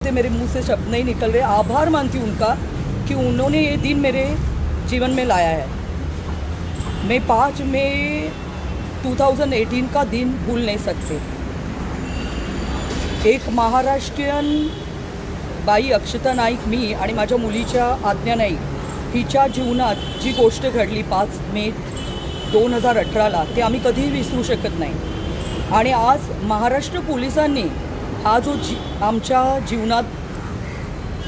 मेरे मुंह से शब्द नहीं निकल रहे। आभार मानती हूँ उनका कि उन्होंने ये दिन मेरे जीवन में लाया है। मैं 5 मई 2018 का दिन भूल नहीं सकते। एक महाराष्ट्रीयन बाई अक्षता नाईक, मी आणि माझ्या मुलीच्या आज्ञा नाईक हिच्या जीवनात जी गोष्ट घडली 5 मे 2018ला, ते आम्ही कधीही विसरू शकत नाही। आणि आज महाराष्ट्र पोलिसांनी हा जो आमच्या जीवनात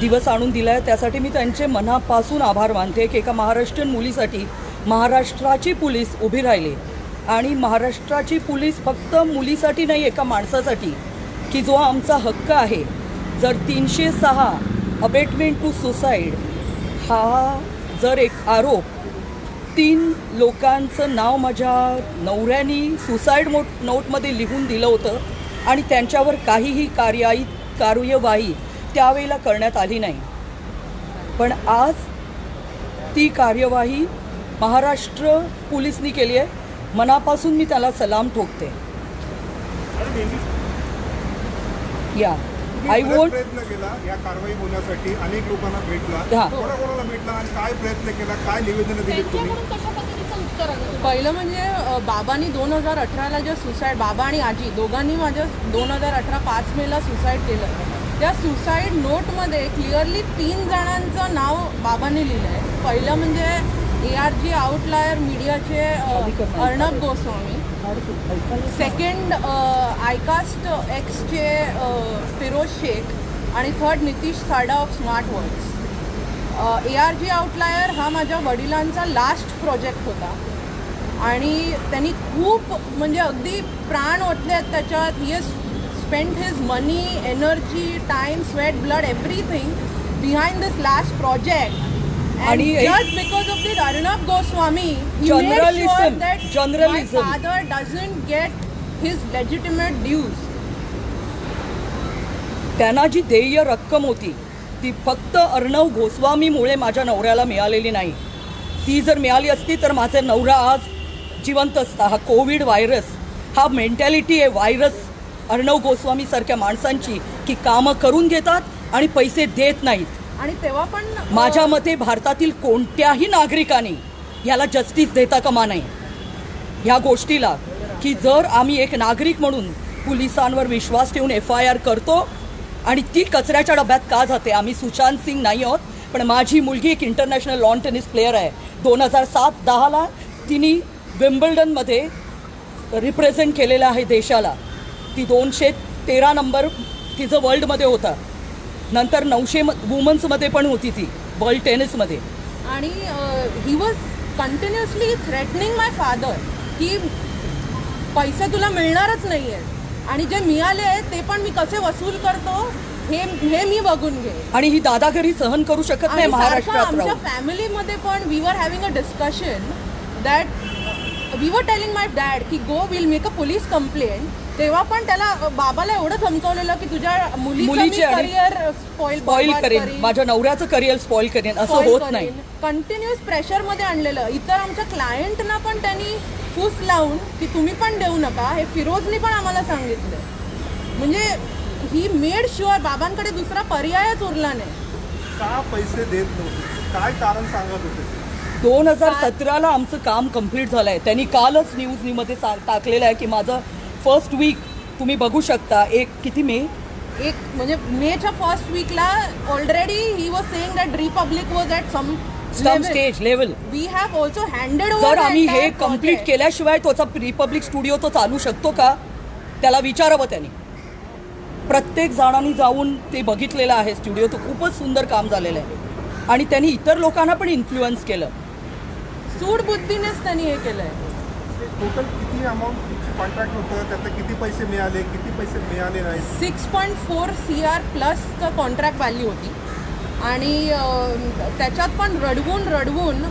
दिवस आणून दिला आहे त्यासाठी मी त्यांचे मनापासून आभार मानते की एका महाराष्ट्रीयन मुलीसाठी महाराष्ट्राची पोलीस उभी राहिली। आणि महाराष्ट्राची पोलीस फक्त मुलीसाठी नाही, एका माणसासाठी की जो आमचा हक्क आहे। जर 306 अबेटमेंट टू सुसाईड हा जर एक आरोप 3 लोकांचं नाव माझ्या नवऱ्याने सुसाईड नोटमध्ये लिहून दिलं होतं आणि त्यांच्यावर काहीही कार्यवाही त्यावेळेला करण्यात आली नाही, पण आज ती कार्यवाही महाराष्ट्र पोलिसांनी केली आहे। मनापासून मी त्याला सलाम ठोकते। या आय वोंट प्रयत्न केला या कारवाई होण्यासाठी, अनेक लोकांना भेटला, कोणाकोणाला भेटला आणि काय प्रयत्न केला, काय निवेदन दिली तुम्ही? पहिलं म्हणजे बाबांनी 2018ला जे सुसाईड, बाबा आणि आजी दोघांनी माझ्या 2018 5 मेला सुसाईड केलं। त्या सुसाईड नोटमध्ये क्लिअरली 3 जणांचं नाव बाबांनी लिहिलं आहे। पहिलं म्हणजे ARG आउटलायर मीडियाचे अर्णब गोस्वामी, सेकंड आयकास्ट एक्सचे फिरोज शेख आणि थर्ड नितीश साडा of smart words. ARG outlier हा माझ्या वडिलांचा लास्ट प्रोजेक्ट होता आणि त्यांनी खूप म्हणजे अगदी प्राण ओतले आहेत त्याच्यात। He has spent his money, energy, time, sweat, blood, everything behind this last project. And just because of this Arnab Goswami, he made sure that my father doesn't get his legitimate dues. त्यांना जी देय रक्कम होती ती फक्त अर्णब गोस्वामीमुळे माझ्या नवऱ्याला मिळालेली नाही। ती जर मिळाली असती तर माझा नवरा आज जिवंत असता। हा कोविड व्हायरस हा मेंटॅलिटी आहे, व्हायरस अर्णब गोस्वामी सारख्या माणसांची की कामं करून घेतात आणि पैसे देत नाहीत। आणि तेव्हा पण माझ्या मते भारतातील कोणत्याही नागरिकाने याला जस्टिस देता कामा नये ह्या गोष्टीला, की जर आम्ही एक नागरिक म्हणून पोलिसांवर विश्वास ठेवून FIR करतो आणि ती कचऱ्याच्या डब्यात का जाते। आम्ही सुशांत सिंग नाही आहोत, पण माझी मुलगी एक इंटरनॅशनल लॉन टेनिस प्लेयर आहे। 2007-10ला तिने विम्बल्डनमध्ये रिप्रेझेंट केलेलं आहे देशाला। ती 213 नंबर तिचं वर्ल्डमध्ये होता। नंतर 900 वुमन्समध्ये पण होती ती वर्ल्ड टेनिसमध्ये। आणि he was continuously threatening my father की पैसे तुला मिळणारच नाही आहेत आणि जे मिळाले ते पण मी कसे वसूल करतो हे मी बघून घे। आणि ही दादागिरी सहन करू शकत नाही महाराष्ट्रात राहून। आमच्या फॅमिलीमध्ये पण we were having a discussion that we were telling my dad की go will make a police complaint. तेव्हा पण त्याला बाबाला एवढं धमकवलेलं की तुझ्या मुलीचे करिअर स्पॉइल करेन, माझ्या नवऱ्याचं करिअर स्पॉइल करेन, असं होत नाही। कंटिन्युअस प्रेशरमध्ये आणलेलं। इतर आमच्या क्लायंटना पण त्यांनी फूस लावून की तुम्ही पण देऊ नका, हे फिरोजनी पण आम्हाला सांगितलं। म्हणजे ही मेड शुअर बाबांकडे दुसरा पर्यायच उरला नाही। का पैसे देत नव्हते, काय कारण सांगत होते? 2017ला आमचं काम कंप्लीट झालं आहे। त्यांनी कालच न्यूजमध्ये टाकलेलं आहे की माझं फर्स्ट वीक तुम्ही बघू शकता। किती मे म्हणजे मेच्या फर्स्ट वीकला already he was saying that republic was at some stage level. We have also handed over. जर आम्ही हे कंप्लीट केल्याशिवाय तोचा रिपब्लिक स्टुडिओ तो चालू शकतो का, त्याला विचारावं त्यांनी। प्रत्येक जणांनी जाऊन ते बघितलेलं आहे स्टुडिओ, तो खूपच सुंदर काम झालेलं आहे आणि त्यांनी इतर लोकांना पण इन्फ्लुएन्स केलं। सूडबुद्धीनेच त्यांनी हे केलंय। टोटल किती अमाऊंट कॉन्ट्रॅक्ट होतं, त्यातले किती पैसे मिळाले, किती पैसे मिळाले नाही? 6.4 CR प्लसचं कॉन्ट्रॅक्ट व्हॅल्यू होती आणि त्याच्यात पण रडवून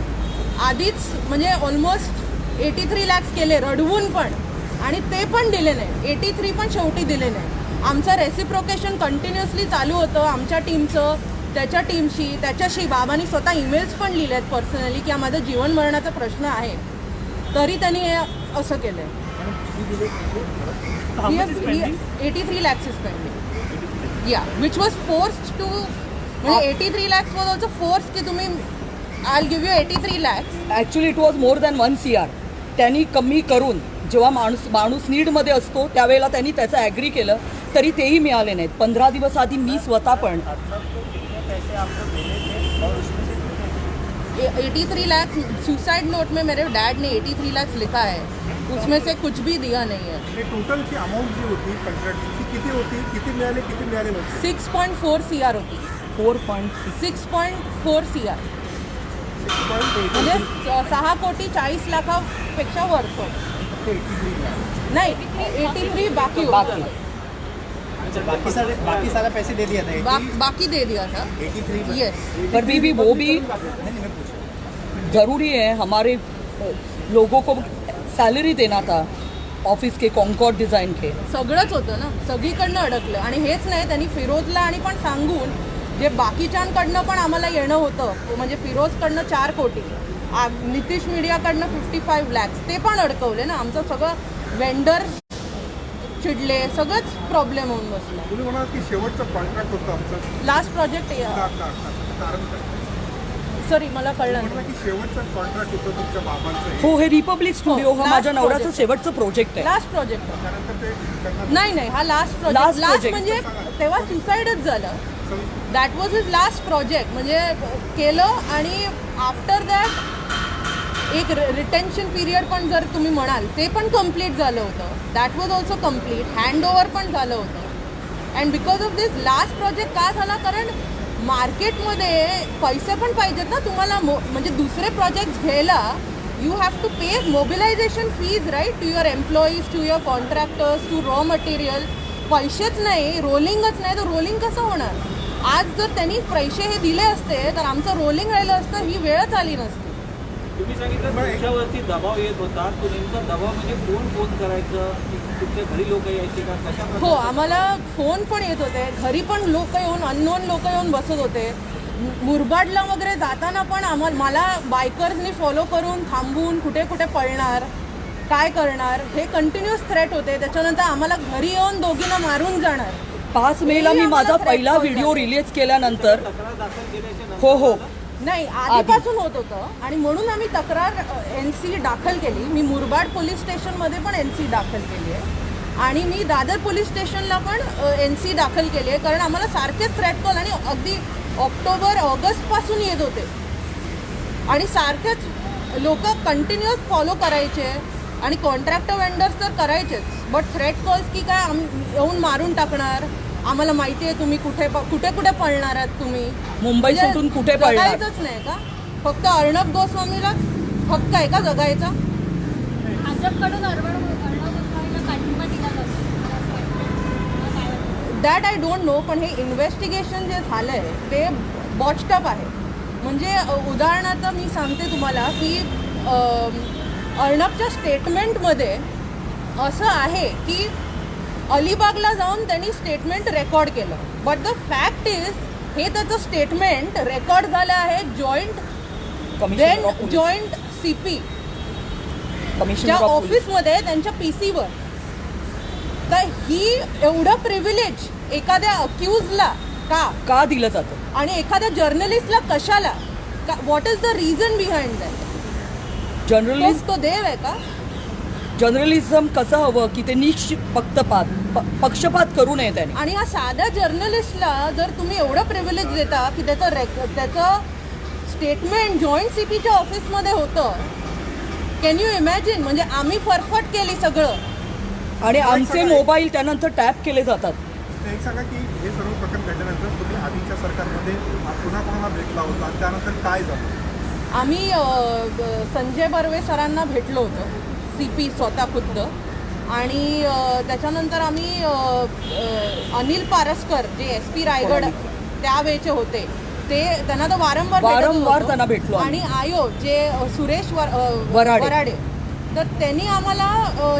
आधीच म्हणजे ऑलमोस्ट 83 lakhs केले रडवून पण, आणि ते पण दिले नाही। 83 पण शेवटी दिले नाही। आमचं रेसिप्रोकेशन कंटिन्युअसली चालू होतं, आमच्या टीमचं त्याच्या टीमशी, त्याच्याशी। बाबांनी स्वतः ईमेल्स पण लिहिले आहेत पर्सनली की माझा जीवन मरणाचा प्रश्न आहे, तरी त्यांनी हे असं केलं आहे। 83 lakhs is pending. या विच वॉज फोर्स्ड टू, म्हणजे 83 lakhs वॉज ऑल्सो फोर्स की तुम्ही I will give you 83 lakhs. Actually it was more than 1 CR. त्यांनी कमी करून जेव्हा माणूस नीडमध्ये असतो त्यावेळेला त्यांनी त्याचं ॲग्री केलं तरी तेही मिळाले नाहीत. 15 दिवस आधी मी स्वतः पण 83 lakhs सुसाइड नोट में मेरे डैड ने 83 lakhs लिखा है, उसमें से कुछ भी दिया नहीं है. आणि टोटलची अमाऊंट जी होती कॉन्ट्रॅक्टची किती होती, किती मिळाले नव्हते? 6.4 CR होती. 4.6. 6.4 CR म्हणजे 6,40,40 लाखापेक्षा वर. नाही 83 बाकी होता. अच्छा, बाकी सारा पैसे दे दिया था. बाकी दे दिया था. 83. यस. पर भी वो भी नहीं, मैं पूछा. ज़रूरी है. हमारे लोगों को सैलरी देना था ऑफिस के कॉन्कॉर्ड डिज़ाइन के. सगळंच होतं ना, सगळीकडनं अडकलं. आणि हेच नाही, त्यांनी फिरोजला आणि पण सांगून जे बाकीच्यांकडनं पण आम्हाला येणं होतं, म्हणजे फिरोजकडनं 4 कोटी, नितीश मीडियाकडनं 55 lakhs, ते पण अडकवले ना. आमचं सगळं वेंडर चिडले, सगळंच प्रॉब्लेम होऊन बसला. तुम्ही म्हणाल की शेवटचं कॉन्ट्रॅक्ट होतं आमचं लास्ट प्रोजेक्ट कारण काय? सॉरी मला कळलं म्हटलं नाही. की शेवटचं कॉन्ट्रॅक्ट होतं तुमच्या बाबांचं. हो, हे रिपब्लिक स्टुडिओ हा last माझ्या नवऱ्याचं project. शेवटचं प्रोजेक्ट आहे. लास्ट प्रोजेक्ट त्यानंतर ते करणार नाही, हा last Last project. Last project. म्हणजे तेव्हा सुसाईडच झालं. सविस्तर. That was his last project. म्हणजे केलं आणि आफ्टर दॅट एक रिटेन्शन पिरियड पण जर तुम्ही म्हणाल ते पण कम्प्लीट झालं होतं. That was also complete. Handover पण झालं होतं. And because of this last project का झाला, कारण मार्केटमध्ये पैसे पण पाहिजेत ना तुम्हाला. म्हणजे दुसरे प्रोजेक्ट्स घ्यायला you have to pay mobilization fees right, to your employees, to your contractors, to raw material. पैसेच नाही, रोलिंगच नाही, तर रोलिंग कसं होणार. आज जर त्यांनी पैसे हे दिले असते तर आमचं रोलिंग राहिलं असतं, ही वेळच आली नसती. तुम्ही सांगितलं तुमच्यावरती दबाव येत होता, तो नेमका दबाव म्हणजे कोण फोन करायचं, तुमच्या घरी लोक यायचे का, कशा हो, प्रकारे? आम्हाला फोन पण येत होते, घरी पण लोक येऊन, अननोन लोक येऊन बसत होते. मुरबाडला वगैरे जाताना पण मला बायकर्सनी फॉलो करून थांबवून कुठे कुठे पळणार, काय करणार, हे कंटिन्युअस थ्रेट होते. त्याच्यानंतर आम्हाला घरी येऊन दोघींना मारून जाणार. 5 मेला मी माझा पहिला व्हिडिओ रिलीज केल्यानंतर तक्रार दाखल केल्याच्या नंतर हो नाही, आधीपासून होत होतं आणि म्हणून आम्ही तक्रार NC दाखल केली. मी मुरबाड पोलीस स्टेशनमध्ये पण NC दाखल केली आहे आणि मी दादर पोलीस स्टेशनला पण NC दाखल केली आहे, कारण आम्हाला सारखेच थ्रेट कॉल आणि अगदी ऑक्टोबर ऑगस्टपासून येत होते आणि सारखेच लोक कंटिन्युअस फॉलो करायचे आणि कॉन्ट्रॅक्टर वेंडर्स तर करायचेच, बट थ्रेट कॉल्स की काय आम्ही येऊन मारून टाकणार, आम्हाला माहिती आहे तुम्ही कुठे कुठे पळणार आहात, तुम्ही मुंबई सोडून कुठे पळणार. जगायचंच नाही का, फक्त अर्णब गोस्वामीला हक्क आहे का जगायचा. भाजपकडून अर्णब गोस्वामीला पाठिंबा दिला जातो, मला असं वाटतं. That I don't know. पण हे इन्व्हेस्टिगेशन जे झालं आहे ते बॉच्डअप आहे. म्हणजे उदाहरणार्थ मी सांगते तुम्हाला की अर्णबच्या स्टेटमेंटमध्ये असं आहे की अलिबागला जाऊन त्यांनी स्टेटमेंट रेकॉर्ड केलं, बट द फॅक्ट इज हे त्याचं स्टेटमेंट रेकॉर्ड झालं आहे जॉईंट CP च्या ऑफिसमध्ये त्यांच्या PCवर. तर ही एवढं प्रिव्हिलेज एखाद्या अक्यूजला का दिलं जातं आणि एखाद्या जर्नलिस्टला कशाला, what is the reason behind that. तो देव आहे का. जर्नलिझम कसं हवं की ते पक्षपात करू नये त्याने. आणि हा साध्या जर्नलिस्टला जर तुम्ही एवढं प्रिव्हिलेज देता की त्याचं स्टेटमेंट जॉईंट CPच्या ऑफिसमध्ये होतं, कॅन यू इमॅजिन. म्हणजे आम्ही फरफट केली सगळं आणि आमचे मोबाईल त्यानंतर टॅप केले जातात. एक सांगा की हे सर्व प्रकरण घडल्यानंतर तुम्ही आधीच्या सरकारमध्ये पुन्हा कोणाला भेटला होता, त्यानंतर काय झालं? आम्ही संजय बर्वे सरांना भेटलो होतो, CP स्वतः खुद्द. आणि त्याच्यानंतर आम्ही अनिल पारस्कर जे SP रायगड त्यावेळेचे होते ते त्यांना तर वारंवार त्यांना भेटलो. आणि आयो जे सुरेश वराडे, तर त्यांनी आम्हाला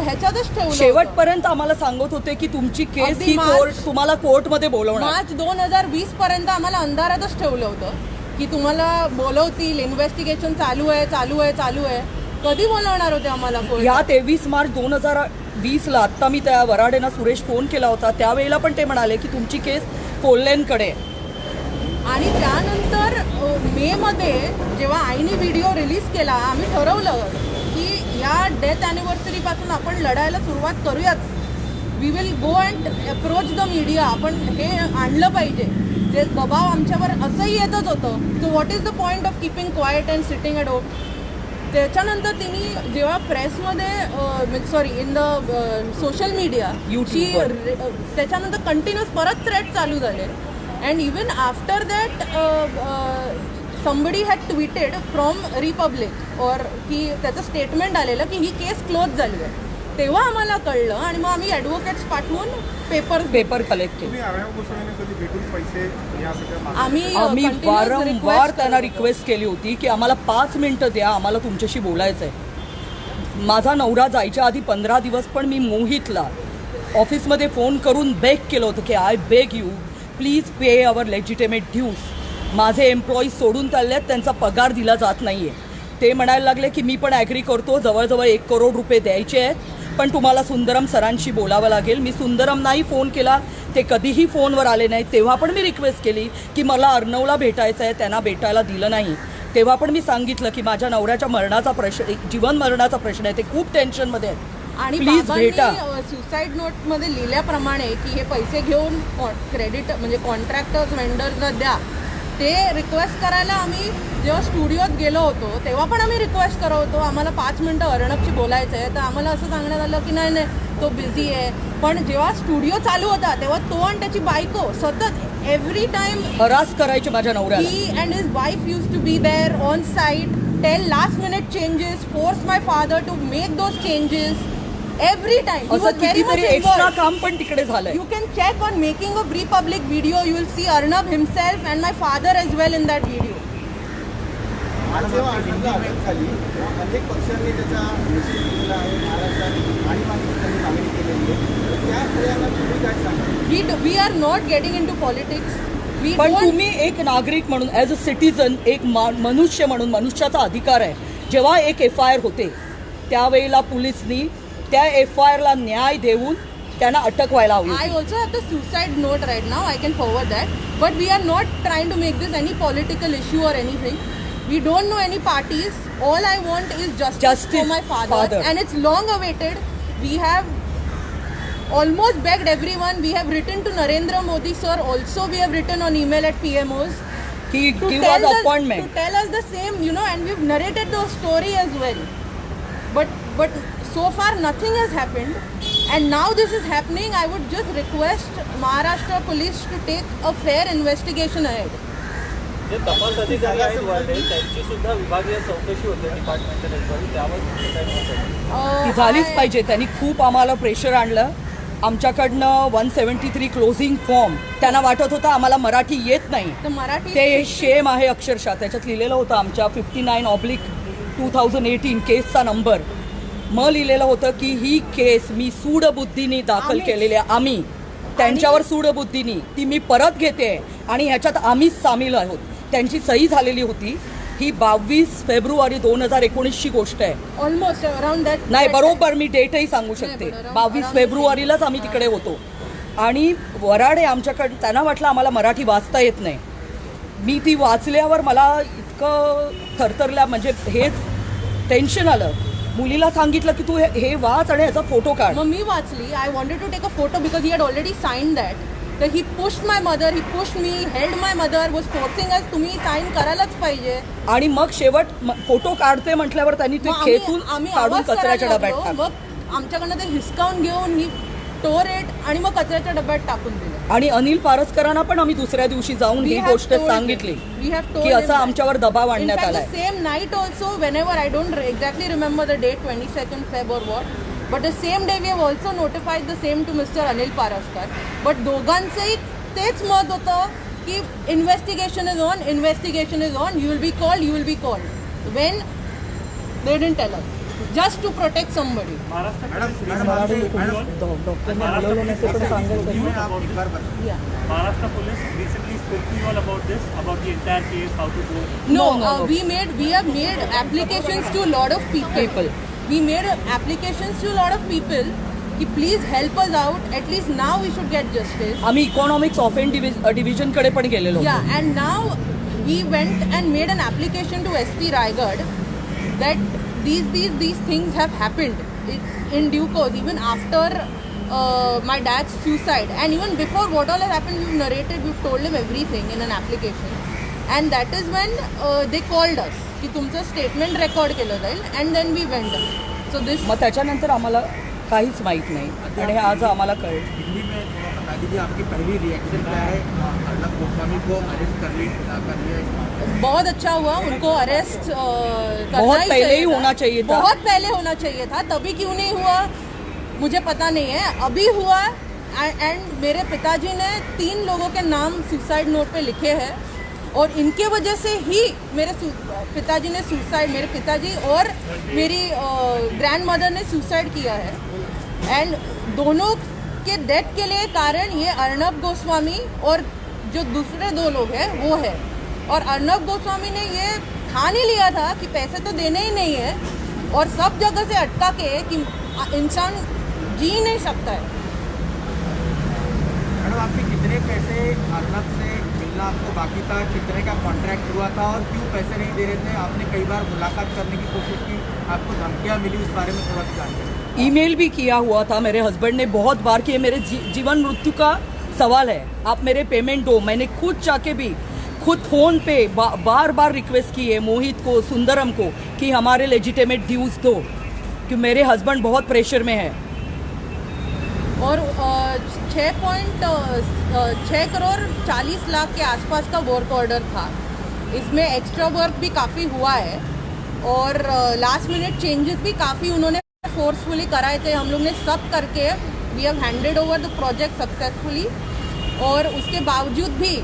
ह्याच्यातच ठेवलं. शेवटपर्यंत आम्हाला सांगत होते की तुमची केस ही तुम्हाला कोर्टमध्ये बोलवणार. मार्च 2020 पर्यंत आम्हाला अंधारातच ठेवलं होतं की तुम्हाला बोलवतील, इन्व्हेस्टिगेशन चालू आहे. कधी बोलवणार होते आम्हाला कोर्ट. या 23 मार्च 2020ला आत्ता मी त्या वराडेंना सुरेश फोन केला होता, त्यावेळेला पण ते म्हणाले की तुमची केस कोल्हेंकडे. आणि त्यानंतर मेमध्ये जेव्हा आईने व्हिडिओ रिलीज केला, आम्ही ठरवलं की या डेथ ॲनिव्हर्सरीपासून आपण लढायला सुरुवात करूयाच. We will go and approach the media. आपण हे आणलं पाहिजे. जे दबाव आमच्यावर असंही येतच होतं. So what is the point of keeping quiet and sitting at home. त्याच्यानंतर तिने जेव्हा प्रेसमध्ये sorry in the social media त्याच्यानंतर कंटिन्युअस परत थ्रेट चालू झाले. And even after that somebody had tweeted from Republic और की त्याचं स्टेटमेंट आलेलं की ही केस क्लोज झाली आहे. तेव्हा आम्हाला कळलं आणि मग आम्ही ॲडव्होकेट्स पाठवून पेपर कलेक्ट केले. तुम्ही अर्णव गोस्वामीने कधी भेटून पैसे या सगळ्या आम्ही वारंवार त्यांना रिक्वेस्ट केली होती की आम्हाला 5 मिनिटं द्या, आम्हाला तुमच्याशी बोलायचं आहे. माझा नवरा जायच्या आधी 15 दिवस पण मी मोहितला ऑफिसमध्ये फोन करून बेग केलं होतं की I beg you please pay our legitimate dues. माझे एम्प्लॉईज सोडून चालले आहेत, त्यांचा पगार दिला जात नाही आहे. ते म्हणायला लागले की मी पण ॲग्री करतो, जवळजवळ 1 करोड रुपये द्यायचे आहेत, पण तुम्हाला सुंदरम सरांशी बोलावं लागेल. मी सुंदरम नाही फोन केला, ते कधीही फोनवर आले नाहीत. तेव्हा पण मी रिक्वेस्ट केली की मला अर्णवला भेटायचं आहे, त्यांना भेटायला दिलं नाही. तेव्हा पण मी सांगितलं की माझ्या नवऱ्याच्या मरणाचा प्रश्न, जीवन मरणाचा प्रश्न आहे, ते खूप टेन्शनमध्ये आहेत, आणि प्लीज भेटा. सुसाईड नोटमध्ये लिहिल्याप्रमाणे की हे पैसे घेऊन क्रेडिट म्हणजे कॉन्ट्रॅक्टर्स वेंडर्सला द्या. ते रिक्वेस्ट करायला आम्ही जेव्हा स्टुडिओत गेलो होतो तेव्हा पण आम्ही रिक्वेस्ट करत होतो आम्हाला 5 मिनिटं अर्णबशी बोलायचं आहे. तर आम्हाला असं सांगण्यात आलं की नाही नाही तो बिझी आहे. पण जेव्हा स्टुडिओ चालू होता तेव्हा तो आणि त्याची बायको सतत एव्हरी टाइम हरास करायचे माझ्या नवऱ्याला. He and his wife use to be there on site, tell last minute changes, force my father to make those changes every time. He was very much extra involved. काम पण तिकडे झालंय. You can check on making of Republic video. You will see Arnab himself and my father as well in that video. आज जेव्हा अर्णवला अटक झाली तेव्हा अनेक पक्षांनी त्याचा निषेध केलेला आहे. महाराष्ट्रात आणीबाणीची त्यांनी मागणी केलेली आहे. त्या सगळ्यांना तुम्ही काय सांगा? We are not getting into politics. We पण don't. तुम्ही एक नागरिक म्हणून ॲज अ सिटीजन, एक मनुष्य म्हणून, मनुष्याचा अधिकार आहे. जेव्हा एक FIR होते त्यावेळेला पोलिसनी त्या FIRला न्याय देऊन त्यांना अटक व्हायला हवी. I also have the suicide note right now. I can forward that. But we are not trying to make this any political issue or anything. We don't know any parties. All I want is justice for my father. And it's long awaited. We have almost begged everyone. We have written to Narendra Modi sir. Also we have written on email at PMOs. He give us appointment. To tell us the same, you know, and we've narrated the story as well. But so far nothing has happened, and now this is happening. I would just request Maharashtra police to take a fair investigation ahead. जे तपास अधिकारी आहेत वाढले त्यांची सुद्धा विभागीय चौकशी होते डिपार्टमेंटल एन्क्वायरी, त्यावर तुम्ही काय म्हणता? ती झालीच पाहिजे. त्यांनी खूप आम्हाला प्रेशर आणलं. आमच्याकडनं 173 क्लोजिंग फॉर्म, त्यांना वाटत होतं आम्हाला मराठी येत नाही. तर मराठी ते शेम आहे अक्षरशः. त्याच्यात लिहिलेलं होतं आमच्या 59/2018 केसचा नंबर. मग लिहिलेलं होतं की ही केस मी सूडबुद्धीने दाखल केलेली आहे. आम्ही त्यांच्यावर सूडबुद्धीनी ती मी परत घेते आणि ह्याच्यात आम्हीच सामील आहोत. त्यांची सही झालेली होती. ही 22 फेब्रुवारी 2019ची गोष्ट आहे. Almost around that. नाही बरोबर, मी डेटही सांगू शकते. 22 फेब्रुवारीलाच आम्ही तिकडे होतो. आणि वराडे आमच्याकडं, त्यांना वाटलं आम्हाला मराठी वाचता येत नाही. मी ती वाचल्यावर मला इतकं थरथरल्या, म्हणजे हेच टेन्शन आलं. मुलीला सांगितलं की तू हे वाच आणि ह्याचा फोटो काढ. मग मी वाचली. I wanted to take a photo because he had already sign that. तर he pushed my mother, he pushed me, held my mother, was forcing us तुम्ही साईन करायलाच पाहिजे. आणि मग शेवट फोटो काढते म्हटल्यावर त्यांनी ते खेचून काढून कचऱ्याच्या डब्यात टाकलं. मग आमच्याकडनं ते हिसकावून घेऊन ही टोरेट आणि मग कचऱ्याच्या डब्यात टाकून दिलं. आणि अनिल पारसकरांना पण आम्ही दुसऱ्या दिवशी जाऊन ही गोष्ट सांगितली की असं आमच्यावर दबाव आणण्यात आलाय. Same night also whenever I don't exactly remember the date 22nd Feb or what, but the same day we have also notified the same to Mr. Anil Paraskar. But दोघांचंही तेच मत होतं की investigation is on, you will be called. When they didn't tell us, just to protect somebody. Maharashtra police recently spoke to you all about this, about the entire case, how to do it. No, we have made applications to a lot of people. We made applications to a lot of people, की please help us out, at least now we should get justice. आम्ही economics offend डिव्हिजनकडे पण गेलेलो. Yeah, and now we went and made an application to SP Raigad that these things have happened in due course, even after my dad's suicide, and even before what all has happened, we've narrated, we've told him everything in an application, and that is when they called us की तुमचं statement record केलं जाईल, and then we went. So this मग त्याच्यानंतर आम्हाला काहीच माहीत नाही आणि आज आम्हाला कळलं. दिल्ली में थोड़ा बता दीजिए आपकी पहली रिएक्शन क्या है? अर्नब गोस्वामी को अरेस्ट कर लिया. बहुत अच्छा हुआ, उनको अरेस्ट बहुत पहले ही होना चाहिए था. बहुत पहले होना चाहिए था, तभी क्यों नहीं हुआ मुझे पता नहीं है. अभी हुआ, एंड मेरे पिताजी ने 3 लोगों के नाम सुसाइड नोट पे लिखे हैं, और इनके वजह से ही मेरे पिताजी ने सुसाइड, मेरे पिताजी और मेरी ग्रैंड मदर ने सुसाइड किया है. एंड दोनों के डेथ के लिए कारण ये अर्नब गोस्वामी और जो दूसरे 2 लोग हैं वो है. और अर्नब गोस्वामी ने ये ठान ही लिया था कि पैसे तो देने ही नहीं है, और सब जगह से अटका के कि इंसान जी नहीं सकता है. मैडम आपके कितने पैसे अर्नब से मिलना आपको बाकी था? कितने का कॉन्ट्रैक्ट हुआ था और क्यों पैसे नहीं दे रहे थे? आपने कई बार मुलाकात करने की कोशिश की, आपको धमकियाँ मिली, उस बारे में थोड़ा सा जानकारी. ईमेल भी किया हुआ था मेरे हस्बैंड ने बहुत बार कि ये मेरे जीवन मृत्यु का सवाल है, आप मेरे पेमेंट दो. मैंने खुद जाके भी खुद फ़ोन पे बार बार रिक्वेस्ट की है मोहित को, सुंदरम को कि हमारे लेजिटिमेट ड्यूज दो, कि मेरे हस्बैंड बहुत प्रेशर में है. और 6 करोड़ 40 लाख के आसपास का वर्क ऑर्डर था. इसमें एक्स्ट्रा वर्क भी काफ़ी हुआ है, और लास्ट मिनट चेंजेस भी काफ़ी उन्होंने फोर्सफुली कराए थे. हम लोग ने सब करके we have handed over the project successfully, और उसके बावजूद भी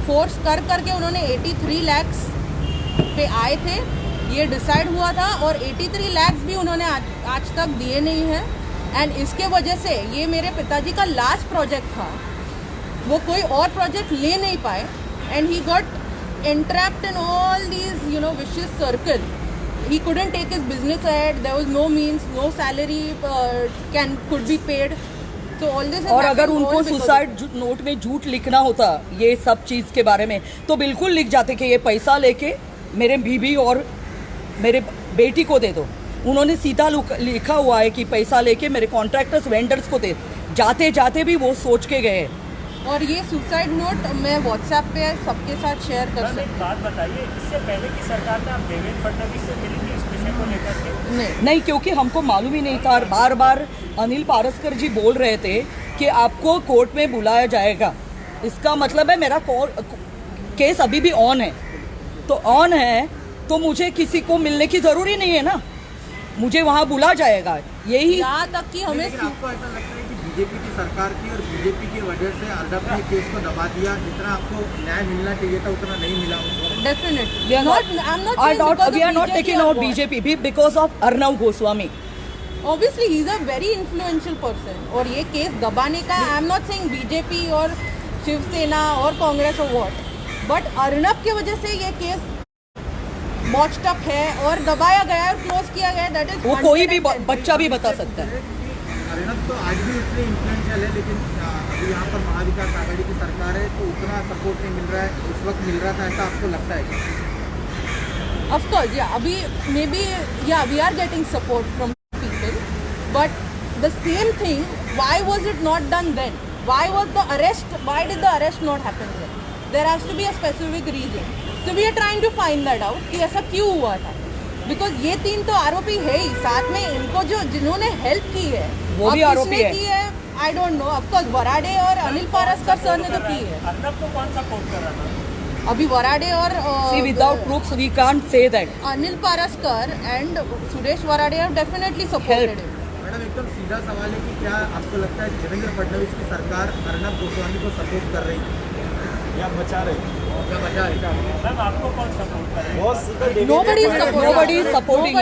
फोर्स करके उन्होंने 83 लैक्स पे आए थे. ये डिसाइड हुआ था, और 83 लैक्स भी उन्होंने आज तक दिए नहीं हैं. एंड इसके वजह से ये मेरे पिताजी का लास्ट प्रोजेक्ट था, वो कोई और प्रोजेक्ट ले नहीं पाए, and he got entrapped in all these vicious circle. He couldn't take his business ahead. There was no means, no salary could be paid. So all this. और अगर उनको सुसाइड नोट में झूठ लिखना होता ये सब चीज़ के बारे में, तो बिल्कुल लिख जाते कि ये पैसा लेके मेरे बीबी और मेरे बेटी को दे दो. उन्होंने सीधा लिखा हुआ है कि पैसा लेके मेरे कॉन्ट्रैक्टर्स वेंडर्स को दे. जाते जाते भी वो सोच के गए. और ये सुसाइड नोट मैं व्हाट्सएप पे सबके साथ शेयर कर सकती हूँ. बात बताइए, इससे पहले की सरकार में आप देवेंद्र फडणवीस से मिली थी इस विषय को लेकर के? नहीं, क्योंकि हमको मालूम ही नहीं था. बार बार अनिल पारस्कर जी बोल रहे थे कि आपको कोर्ट में बुलाया जाएगा. इसका मतलब है मेरा केस अभी भी ऑन है. तो ऑन है तो मुझे किसी को मिलने की जरूरी नहीं है ना, मुझे वहाँ बुला जाएगा. यही यहाँ तक कि हमें आपको ऐसा लगता है कि बीजेपी की सरकार की और बीजेपी की वजह से अर्नब ने केस को दबा दिया, जितना आपको न्याय मिलना चाहिए था उतना नहीं मिला? Definitely. we are not taking out BJP because of Arnab Goswami. Obviously, he is a very influential person. और ये केस दबाने का, I am not saying BJP और शिवसेना और कांग्रेस और what, but अर्नब की वजह से ये केस बॉच्ड अप है और दबाया गया है और क्लोज किया गया है. दैट इज वो कोई भी बच्चा भी बता सकता है. अर्नब तो आज भी उतने इन्फ्लुएंशियल है, लेकिन अभी यहाँ पर महाविकास आघाड़ी की सरकार है तो उतना सपोर्ट नहीं मिल रहा है, उस वक्त मिल रहा था, ऐसा आपको लगता है? ऑफ कोर्स, या अभी maybe we are getting support from people, but the same thing, why was it not done then? Why was the arrest, why did the arrest not happen then? There has to be a specific reason. So we are trying to find that out कि ऐसा क्यों हुआ था, because ये 3 तो आरोपी है ही, साथ में इनको जिन्होंने हेल्प की है वो भी आरोपी है. I don't know. Of course Varade और अनिल पारस्कर सर ने तो की है. अर्नब को कौन सपोर्ट कर रहा था? अभी वराडे और without proofs we can't say that. Anil Paraskar and Suresh Varade have definitely supported him. Madam एकदम सीधा सवाल है कि क्या आपको लगता है देवेंद्र फडणवीस की सरकार अर्नब गोस्वामी को सपोर्ट कर रही है या बचा रही? मैम आपको कौन सपोर्ट कर रहा है? Nobody is supporting.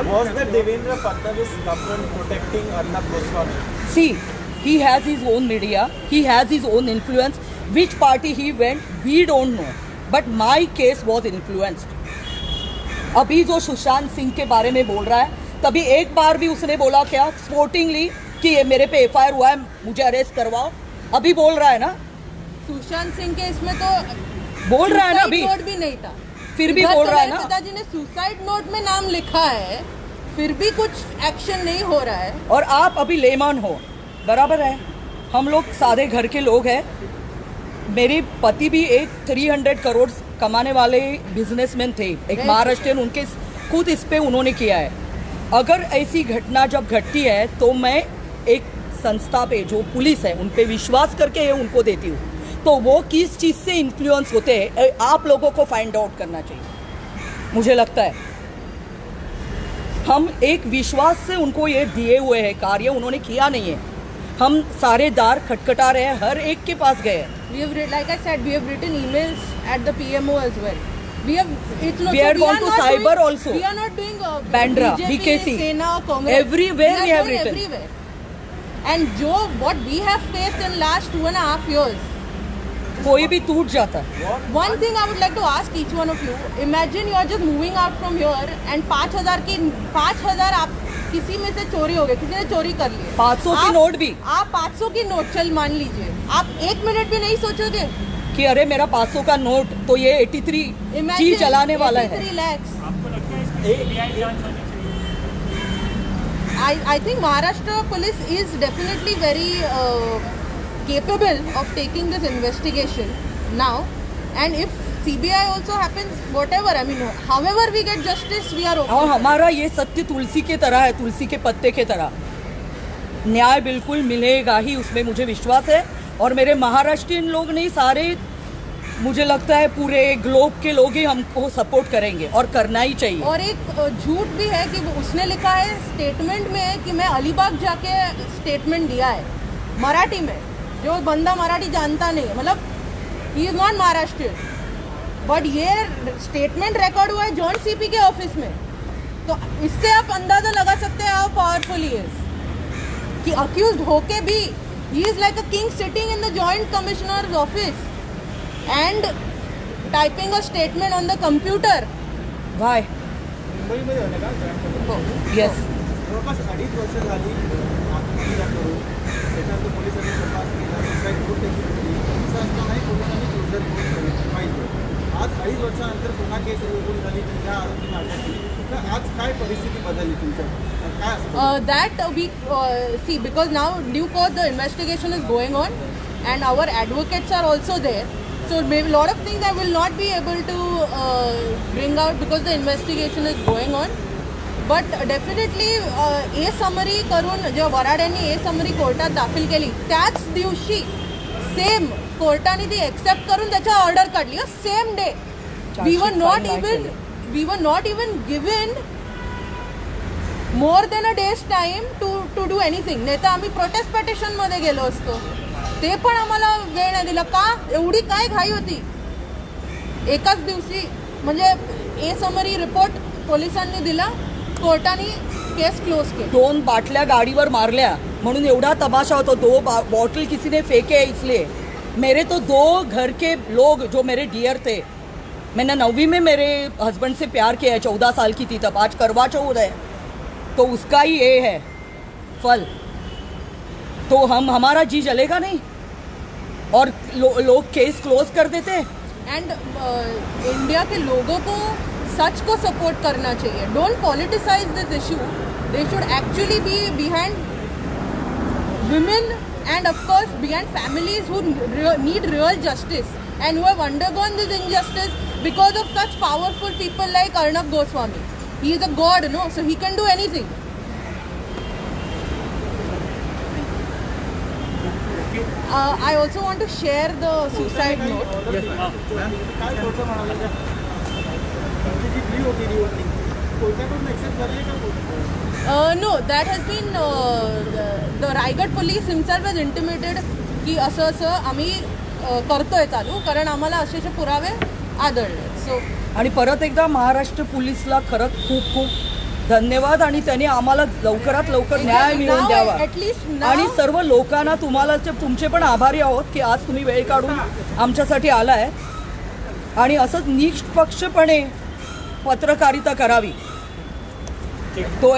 Was the Devendra Fadnavis government protecting Arnab Goswami? See, he has his own media, he has his own influence. Which party he went, we don't know. But my case was influenced. अभी जो सुशांत सिंह के बारे में बोल रहा है तभी एक बार भी उसने बोला क्या स्पोर्टिंगली कि ये मेरे पे FIR हुआ है, मुझे अरेस्ट करवाओ? अभी बोल रहा है ना, सुशांत सिंह के इसमें तो बोल रहा है ना अभी, सुसाइड नोट भी नहीं था, फिर भी इधर बोल तो रहा है मेरे ना। पिताजी ने सुसाइड नोट में नाम लिखा है, फिर भी कुछ एक्शन नहीं हो रहा है। और आप अभी लेमैन हो, बराबर है, हम लोग सादे घर के लोग हैं। मेरे पति भी एक 300 करोड़ कमाने वाले बिजनेसमैन थे, एक महाराष्ट्रियन, उनके खुद इस पे उन्होंने किया है। अगर ऐसी घटना जब घटती है तो मैं एक संस्था पे जो पुलिस है उन पे विश्वास करके उनको देती हूँ, तो वो किस चीज़ से इन्फ्लुएंस होते हैं आप लोगों को फाइंड आउट करना चाहिए। मुझे लगता है हम एक विश्वास से उनको ये दिए हुए हैं कार्य, उन्होंने किया नहीं है। हम सारे दार खटखटा रहे हैं, हर एक के पास गए हैं। We have, like I said, we have written emails at the PMO as well. We have. It's not. We are so gone to not cyber doing, also. We are not doing. Bandra, BJP, BKC. Sena, Congress. Everywhere we have going written. Everywhere. And what we have faced in last 2.5 years. कोई भी टूट जाता है। One thing I would like to ask each one of you. Imagine you are just moving out from here and 5,000 आप किसी में से चोरी हो गए, किसी ने चोरी कर ली। 500 की नोट भी। आप 500 की नोट चल मान लीजिए, आप 1 मिनट भी नहीं सोचोगे कि अरे मेरा 500 का नोट तो ये 83 जी चलाने वाला है। 83 lakhs. आपको लगता है इसमें CBI जांच होनी चाहिए? I think Maharashtra police is definitely very capable of taking this investigation now, and if CBI also happens, whatever, I mean, however we get justice, we are okay. और हमारा ये सत्य तुलसी के तरह है, तुलसी के पत्ते के तरह। न्याय बिल्कुल मिलेगा ही, उसमें मुझे विश्वास है। और मेरे महाराष्ट्रियन लोग नहीं, सारे मुझे लगता है पूरे ग्लोब के लोग ही हमको सपोर्ट करेंगे और करना ही चाहिए। और एक झूठ भी है कि उसने लिखा है स्टेटमेंट में कि मैं अलीबाग जाके स्टेटमेंट दिया है मराठी में, जो बंदा मराठी जानता नहीं है, मतलब he is not Maharashtrian, but ये स्टेटमेंट रिकॉर्ड हुआ है जॉन सीपी के ऑफिस में। तो इससे आप अंदाजा लगा सकते हैं हाउ पावरफुल ही इज, कि अक्यूज्ड होके भी he is like a king sitting in the joint commissioners office and typing a statement on the computer. Why? मुंबईमध्ये होणे का जॉईंट Yes. जवळपास 2.5 वर्ष झाली आत्महत्या करून त्याच्यानंतर पोलिसांनी तपास केला, सुसाईड नोट त्याची केली, असं असतानाही पोलिसांनी क्लोजर केलं पाहिजे. आज 2.5 वर्षानंतर पुन्हा केस ओपन झाली, त्या आरोपींना अटक केली, तर आज काय परिस्थिती बदलली तुमच्या काय असतं? That we see, because now due course the investigation is going on and our advocates are also there. So maybe a lot of things I will not be able to bring out because the investigation is going on. But definitely a summary करून जेव्हा वराड्यांनी ए summary कोर्टात दाखल केली त्याच दिवशी same कोर्टाने ती accept करून त्याच्या ऑर्डर काढली, same day. We were not even given more than a day's time to do anything. नाही तर आम्ही प्रोटेस्ट पेटिशन मध्ये गेलो असतो, ते पण आम्हाला वेळ नाही दिला. का एवढी काय घाई होती? एकाच दिवशी म्हणजे ए समरी रिपोर्ट पोलिसांनी दिला, कोर्टाने केस क्लोज केली. 2 बाटल्या गाड़ीवर मारल्या म्हणून एवढा तमाशा होता, 2 बॉटल किसी ने फेंके इसलिए। मेरे तो 2 घर के लोग जो मेरे डियर थे, मैंने 9वीं में मेरे हस्बैंड से प्यार किया है, 14 साल की थी तब, आज करवा चौथ है, तो उसका ही ये है फल। तो हमारा जी जलेगा नहीं और लोग केस क्लोज कर देते हैं। एंड इंडिया के लोगों को सच को सपोर्ट करना चाहिए. Don't politicise this issue. They should actually be behind women and of course behind families who need real justice and who have undergone this injustice because of such powerful people like Arnab Goswami. He is a god, no? So he can do anything. I also want to share the suicide note. काय court म्हणाले का तुमची जी प्ली होती निवडणूक कोर्टाकडून accept झाली का? No, that has been the Raigad police himself has intimated की असं आम्ही करतोय चालू, कारण आम्हाला असे पुरावे आढळले. सो आणि परत एकदा महाराष्ट्र पोलीसला खरंच खूप खूप धन्यवाद, आणि त्यांनी आम्हाला लवकरात लवकर न्याय मिळवून द्यावा. आणि सर्व लोकांना तुम्हाला तुमचे पण आभारी आहोत की आज तुम्ही वेळ काढून आमच्यासाठी आलाय आणि असंच निष्पक्षपणे पत्रकारिता करावी. तो एक